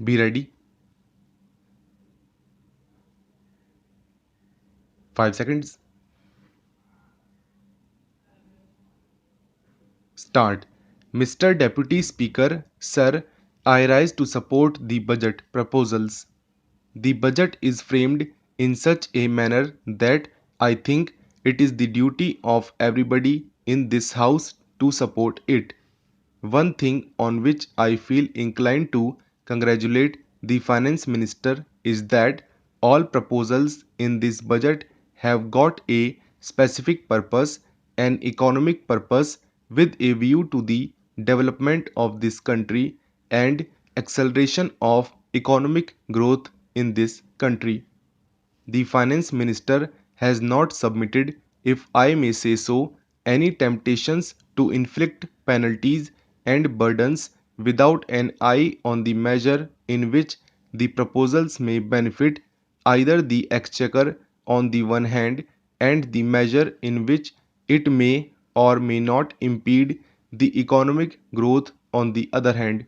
Be ready. 5 seconds. Start. Mr. Deputy Speaker, Sir, I rise to support the budget proposals. The budget is framed in such a manner that I think it is the duty of everybody in this House to support it. One thing on which I feel inclined to congratulate the Finance Minister is that all proposals in this budget have got a specific purpose, an economic purpose with a view to the development of this country and acceleration of economic growth in this country. The finance minister has not submitted, if I may say so, any temptations to inflict penalties and burdens without an eye on the measure in which the proposals may benefit either the exchequer on the one hand and the measure in which it may or may not impede the economic growth on the other hand.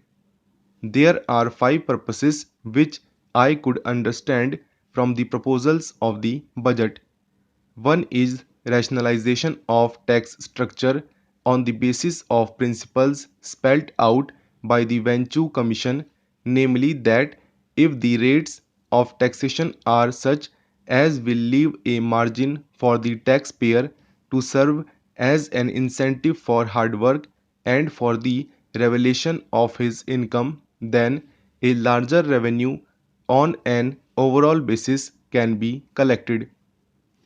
There are five purposes which I could understand from the proposals of the budget. One is rationalization of tax structure on the basis of principles spelt out by the Venture Commission, namely that if the rates of taxation are such as will leave a margin for the taxpayer to serve as an incentive for hard work and for the revelation of his income, then a larger revenue on an overall basis can be collected.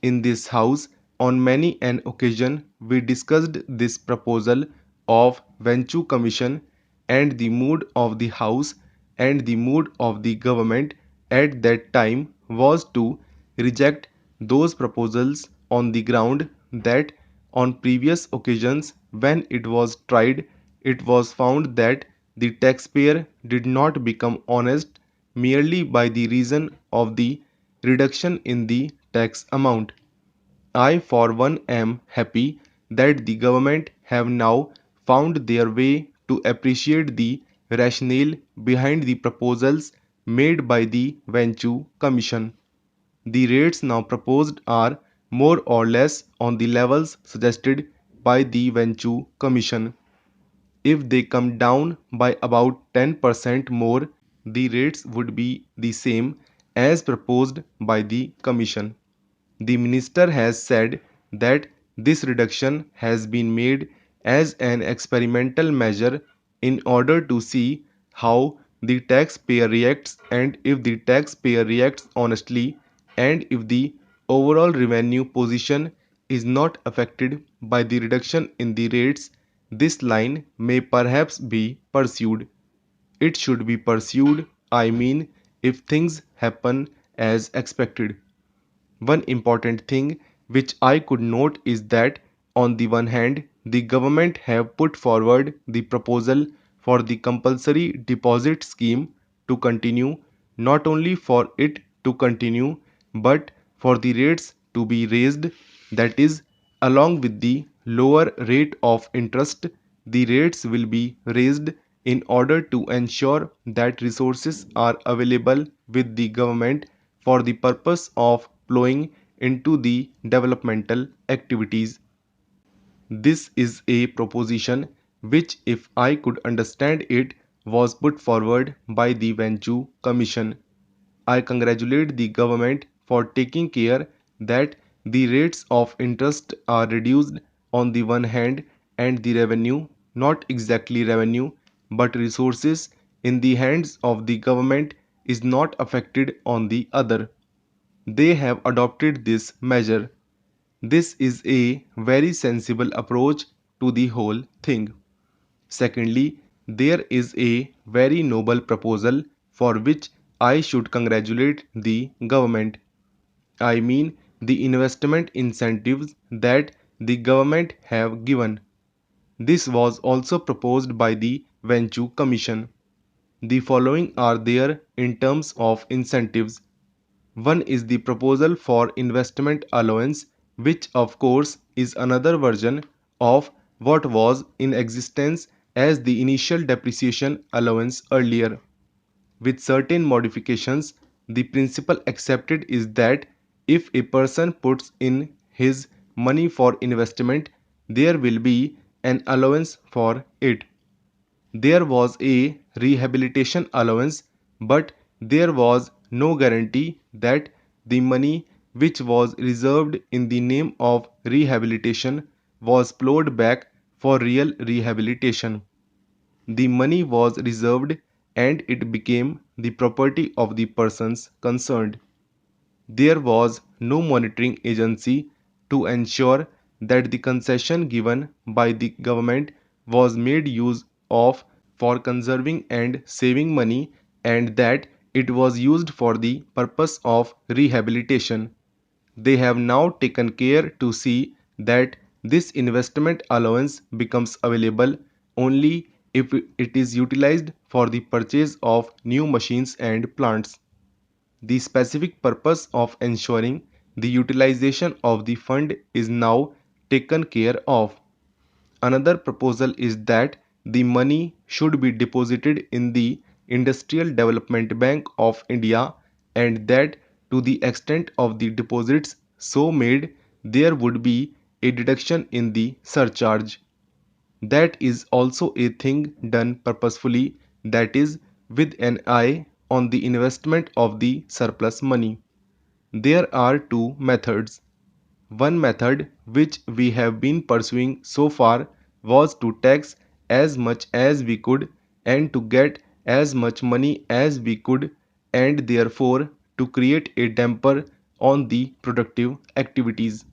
In this house, on many an occasion, we discussed this proposal of Venture Commission, and the mood of the House and the mood of the government at that time was to reject those proposals on the ground that on previous occasions when it was tried, it was found that the taxpayer did not become honest merely by the reason of the reduction in the tax amount. I for one am happy that the government have now found their way to appreciate the rationale behind the proposals made by the Venture Commission. The rates now proposed are more or less on the levels suggested by the Venture Commission. If they come down by about 10% more, the rates would be the same as proposed by the Commission. The minister has said that this reduction has been made as an experimental measure in order to see how the taxpayer reacts, and if the taxpayer reacts honestly and if the overall revenue position is not affected by the reduction in the rates, this line may perhaps be pursued. It should be pursued, I mean, if things happen as expected. One important thing which I could note is that on the one hand, the government have put forward the proposal for the compulsory deposit scheme to continue, not only for it to continue, but for the rates to be raised, that is, along with the lower rate of interest, the rates will be raised in order to ensure that resources are available with the government for the purpose of flowing into the developmental activities. This is a proposition which, if I could understand it, was put forward by the Venture Commission. I congratulate the government for taking care that the rates of interest are reduced on the one hand and the revenue, not exactly revenue, but resources in the hands of the government is not affected on the other. They have adopted this measure. This is a very sensible approach to the whole thing. Secondly, there is a very noble proposal for which I should congratulate the government. I mean the investment incentives that the government have given. This was also proposed by the Venture Commission. The following are there in terms of incentives. One is the proposal for investment allowance, which of course is another version of what was in existence as the initial depreciation allowance earlier. with certain modifications. The principle accepted is that if a person puts in his money for investment, there will be an allowance for it. There was a rehabilitation allowance, but there was no guarantee that the money which was reserved in the name of rehabilitation was plowed back for real rehabilitation. The money was reserved and it became the property of the persons concerned. There was no monitoring agency to ensure that the concession given by the government was made use of for conserving and saving money and that it was used for the purpose of rehabilitation. They have now taken care to see that this investment allowance becomes available only if it is utilized for the purchase of new machines and plants. The specific purpose of ensuring the utilization of the fund is now taken care of. Another proposal is that the money should be deposited in the Industrial Development Bank of India and that to the extent of the deposits so made, there would be a deduction in the surcharge. That is also a thing done purposefully, that is, with an eye on the investment of the surplus money. There are two methods. One method which we have been pursuing so far was to tax as much as we could and to get as much money as we could and therefore to create a damper on the productive activities.